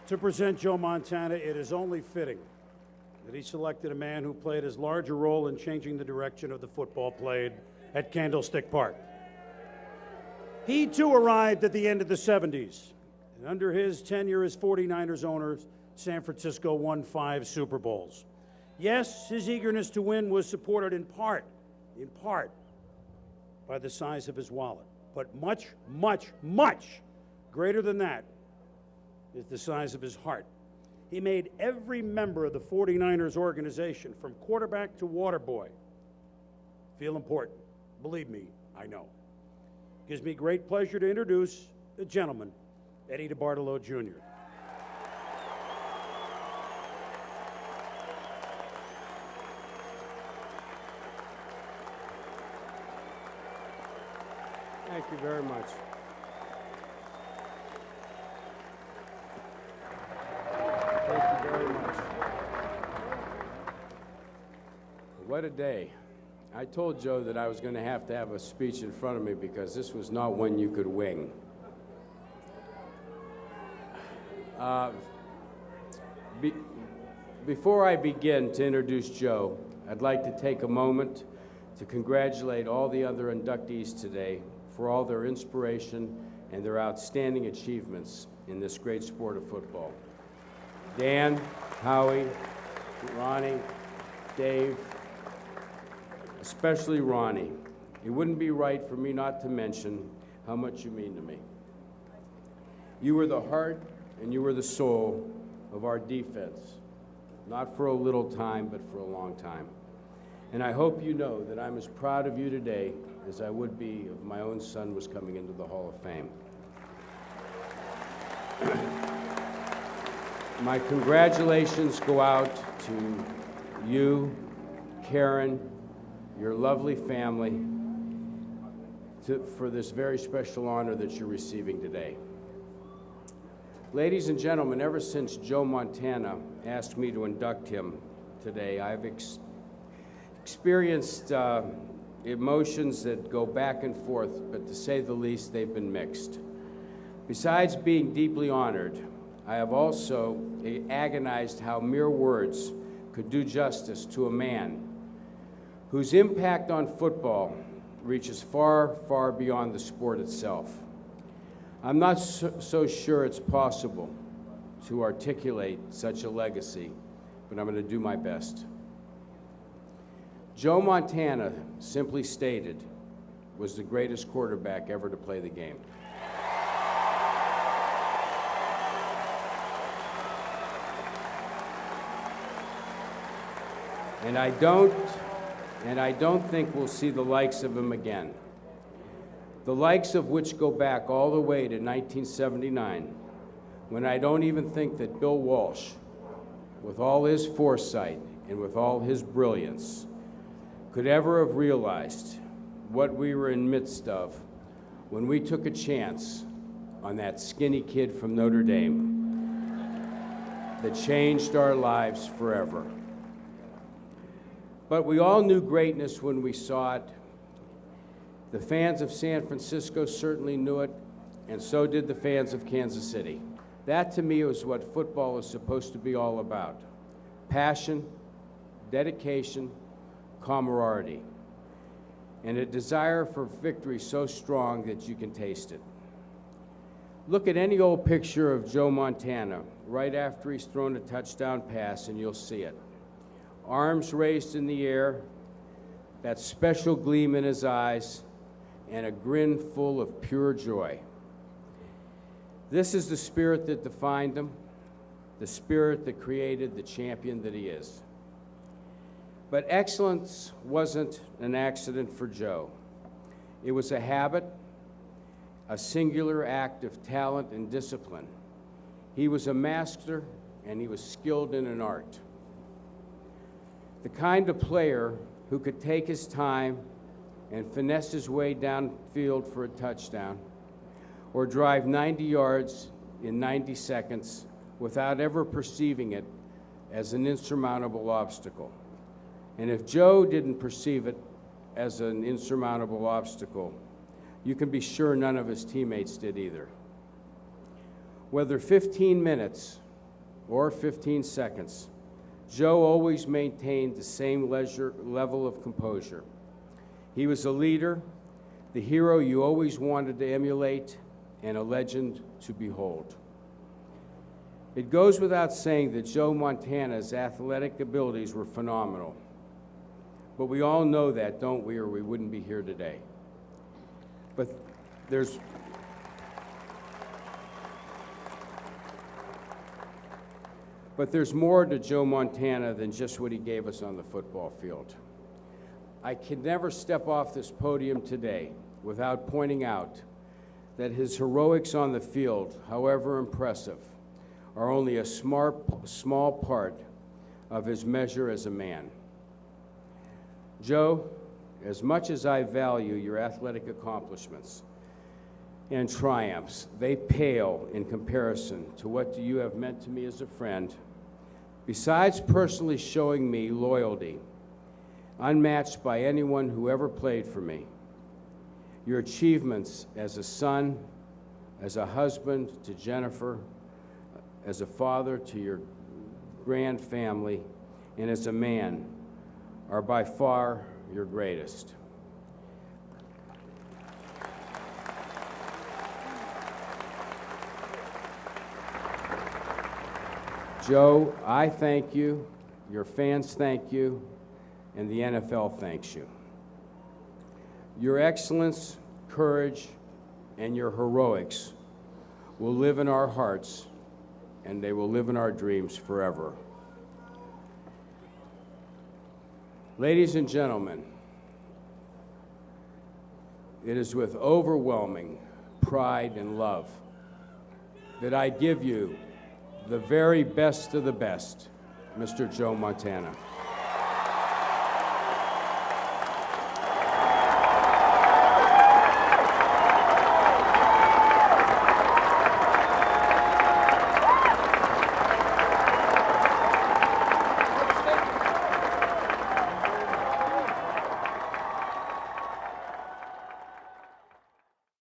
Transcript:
To present Joe Montana, it is only fitting that he selected a man who played as large a role in changing the direction of the football played at Candlestick Park. He, too, arrived at the end of the 70s, and under his tenure as 49ers owner, San Francisco won 5 Super Bowls. Yes, his eagerness to win was supported in part, by the size of his wallet. But much, much, much greater than that is the size of his heart. He made every member of the 49ers organization, from quarterback to water boy, feel important. Believe me, I know. Gives me great pleasure to introduce the gentleman, Eddie DeBartolo Jr. Thank you very much. Thank you very much. What a day. I told Joe that I was going to have a speech in front of me because this was not one you could wing. Before I begin to introduce Joe, I'd like to take a moment to congratulate all the other inductees today for all their inspiration and their outstanding achievements in this great sport of football. Dan, Howie, Ronnie, Dave, especially Ronnie. It wouldn't be right for me not to mention how much you mean to me. You were the heart and you were the soul of our defense, not for a little time, but for a long time. And I hope you know that I'm as proud of you today as I would be if my own son was coming into the Hall of Fame. My congratulations go out to you, Karen, your lovely family, for this very special honor that you're receiving today. Ladies and gentlemen, ever since Joe Montana asked me to induct him today, I've experienced emotions that go back and forth, but to say the least, they've been mixed. Besides being deeply honored, I have also agonized how mere words could do justice to a man whose impact on football reaches far, far beyond the sport itself. I'm not so sure it's possible to articulate such a legacy, but I'm going to do my best. Joe Montana, simply stated, was the greatest quarterback ever to play the game. And I don't think we'll see the likes of him again. The likes of which go back all the way to 1979, when I don't even think that Bill Walsh, with all his foresight and with all his brilliance, could ever have realized what we were in midst of when we took a chance on that skinny kid from Notre Dame that changed our lives forever. But we all knew greatness when we saw it. The fans of San Francisco certainly knew it, and so did the fans of Kansas City. That, to me, is what football is supposed to be all about: passion, dedication, camaraderie, and a desire for victory so strong that you can taste it. Look at any old picture of Joe Montana right after he's thrown a touchdown pass, and you'll see it. Arms raised in the air, that special gleam in his eyes, and a grin full of pure joy. This is the spirit that defined him, the spirit that created the champion that he is. But excellence wasn't an accident for Joe. It was a habit, a singular act of talent and discipline. He was a master, and he was skilled in an art. The kind of player who could take his time and finesse his way downfield for a touchdown, or drive 90 yards in 90 seconds without ever perceiving it as an insurmountable obstacle. And if Joe didn't perceive it as an insurmountable obstacle, you can be sure none of his teammates did either. Whether 15 minutes or 15 seconds, Joe always maintained the same level of composure. He was a leader, the hero you always wanted to emulate, and a legend to behold. It goes without saying that Joe Montana's athletic abilities were phenomenal. But we all know that, don't we, or we wouldn't be here today. But there's more to Joe Montana than just what he gave us on the football field. I can never step off this podium today without pointing out that his heroics on the field, however impressive, are only a small part of his measure as a man. Joe, as much as I value your athletic accomplishments and triumphs, they pale in comparison to what you have meant to me as a friend. Besides personally showing me loyalty, unmatched by anyone who ever played for me, your achievements as a son, as a husband to Jennifer, as a father to your grand family, and as a man are by far your greatest. Joe, I thank you, your fans thank you, and the NFL thanks you. Your excellence, courage, and your heroics will live in our hearts, and they will live in our dreams forever. Ladies and gentlemen, it is with overwhelming pride and love that I give you the very best of the best, Mr. Joe Montana.